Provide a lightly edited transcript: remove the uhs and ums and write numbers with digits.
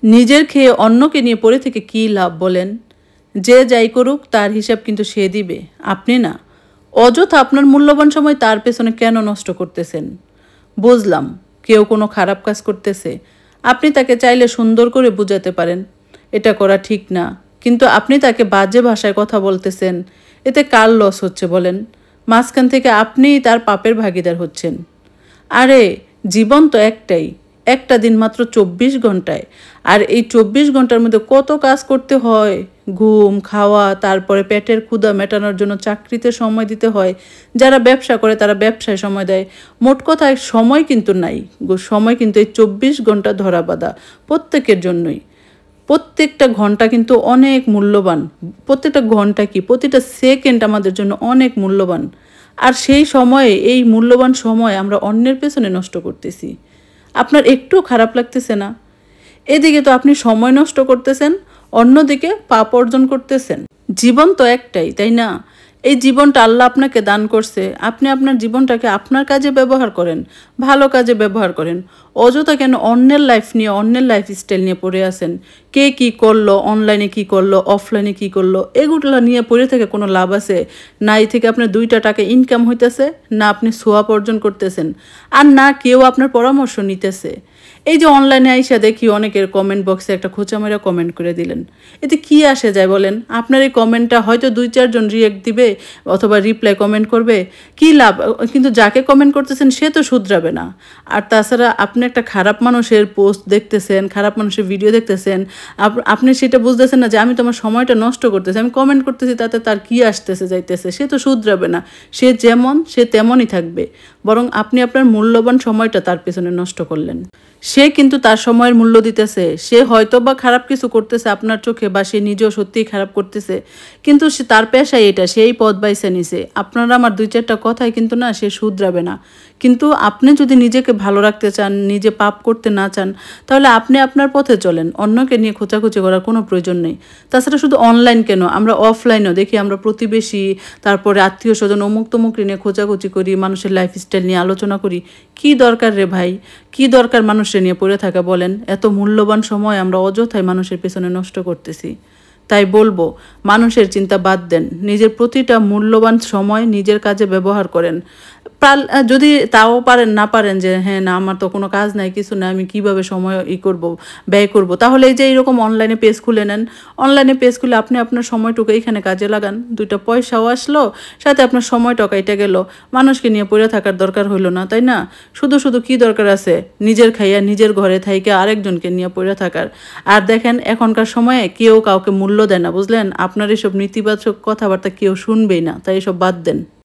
নিজের খেয়ে অন্যকে নিয়ে পড়ে থেকে কী লাভ বলেন? যে যাই করুক তার হিসাব কিন্তু সে দিবে, আপনি না। অযথা আপনার মূল্যবান সময় তার পেছনে কেন নষ্ট করতেছেন? বুঝলাম কেউ কোনো খারাপ কাজ করতেছে, আপনি তাকে চাইলে সুন্দর করে বুঝাতে পারেন এটা করা ঠিক না, কিন্তু আপনি তাকে বাজে ভাষায় কথা বলতেছেন। এতে কার লস হচ্ছে বলেন? মাঝখান থেকে আপনিই তার পাপের ভাগিদার হচ্ছেন। আরে জীবন তো একটাই, একটা দিন মাত্র 24 ঘন্টায়। আর এই 24 ঘন্টার মধ্যে কত কাজ করতে হয়, ঘুম, খাওয়া, তারপরে পেটের ক্ষুধা মেটানোর জন্য চাকরিতে সময় দিতে হয়। যারা ব্যবসা করে তারা ব্যবসায় সময় দেয়। মোট কথায় সময় কিন্তু নাই, সময় কিন্তু এই 24 ঘন্টা ধরা বাঁধা প্রত্যেকের জন্যই। প্রত্যেকটা ঘন্টা কিন্তু অনেক মূল্যবান। প্রত্যেকটা ঘন্টা কি, প্রতিটা সেকেন্ড আমাদের জন্য অনেক মূল্যবান। আর সেই সময়ে, এই মূল্যবান সময় আমরা অন্যের পেছনে নষ্ট করতেছি। আপনার একটুও খারাপ লাগতেছে না? এদিকে তো আপনি সময় নষ্ট করতেছেন, অন্যদিকে পাপ অর্জন করতেছেন। জীবন তো একটাই, তাই না? এই জীবনটা আল্লাহ আপনাকে দান করছে, আপনি আপনার জীবনটাকে আপনার কাজে ব্যবহার করেন, ভালো কাজে ব্যবহার করেন। অযথা কেন অন্যের লাইফ নিয়ে, অন্যের লাইফস্টাইল নিয়ে পড়ে আছেন? কে কী করলো, অনলাইনে কী করলো, অফলাইনে কী করলো, এগুলো নিয়ে পড়ে থেকে কোনো লাভ আছে? না এই থেকে আপনার 2টা টাকা ইনকাম হইতেছে, না আপনি সোয়াব অর্জন করতেছেন, আর না কেউ আপনার পরামর্শ নিতেছে। এই যে অনলাইনে আইসা দেখি অনেকের কমেন্ট বক্সে একটা খোঁচামেরা কমেন্ট করে দিলেন, এতে কি আসে যায় বলেন? আপনার এই কমেন্টটা হয়তো 2-4 জন রিয়েক্ট দিবে অথবা রিপ্লাই কমেন্ট করবে, কি লাভ? কিন্তু যাকে কমেন্ট করতেছেন সে তো শুধরাবে না। আর তাছাড়া আপনি একটা খারাপ মানুষের পোস্ট দেখতেছেন, খারাপ মানুষের ভিডিও দেখতেছেন, আপনি সেটা বুঝতেছেন না যে আমি তোমার সময়টা নষ্ট করতেছি, আমি কমেন্ট করতেছি, তাতে তার কি আসতেছে যাইতেছে, সে তো শুধরাবে না। সে যেমন সে তেমনই থাকবে, বরং আপনি আপনার মূল্যবান সময়টা তার পেছনে নষ্ট করলেন। সে কিন্তু তার সময়ের মূল্য দিতেছে। সে হয়তো বা খারাপ কিছু করতেছে আপনার চোখে, বা সে নিজেও সত্যিই খারাপ করতেছে, কিন্তু সে তার পেশায় এটা, সেই পথ বাইছে নিছে। আপনারা আমার 2-4টা কথায় কিন্তু না সে শুধরাবে না। কিন্তু আপনি যদি নিজেকে ভালো রাখতে চান, নিজে পাপ করতে না চান, তাহলে আপনি আপনার পথে চলেন, অন্যকে নিয়ে খোঁচাখুচি করার কোনো প্রয়োজন নেই। তাছাড়া শুধু অনলাইন কেন, আমরা অফলাইনেও দেখি, আমরা প্রতিবেশী, তারপরে আত্মীয় স্বজন, অমুক তমুক নিয়ে খোঁচাখুচি করি, মানুষের লাইফস্টাইল নিয়ে আলোচনা করি। কি দরকার রে ভাই? কি দরকার মানুষের নিয়ে পড়ে থাকা বলেন? এত মূল্যবান সময় আমরা অযথায় মানুষের পেছনে নষ্ট করতেছি। তাই বলবো, মানুষের চিন্তা বাদ দেন, নিজের প্রতিটা মূল্যবান সময় নিজের কাজে ব্যবহার করেন। যদি তাও পারেন, না পারেন যে হ্যাঁ না আমার তো কোনো কাজ নাই, কিছু না, আমি কিভাবে সময় করব, ব্যয় করব, তাহলে এই যে এইরকম অনলাইনে পেজ খুলে নেন। অনলাইনে পেজ খুলে আপনি আপনার সময়টুকু এইখানে কাজে লাগান, 2টা পয়সাও আসলো, সাথে আপনার সময়টাও কাইটা গেল। মানুষকে নিয়ে পড়ে থাকার দরকার হইল না, তাই না? শুধু শুধু কি দরকার আছে নিজের খাইয়া নিজের ঘরে থাইকা আরেকজনকে নিয়ে পড়ে থাকার? আর দেখেন এখনকার সময়ে কেউ কাউকে মূল্য দেয় না, বুঝলেন? আপনার এসব নেতিবাচক কথাবার্তা কেউ শুনবেই না, তাই এসব বাদ দেন।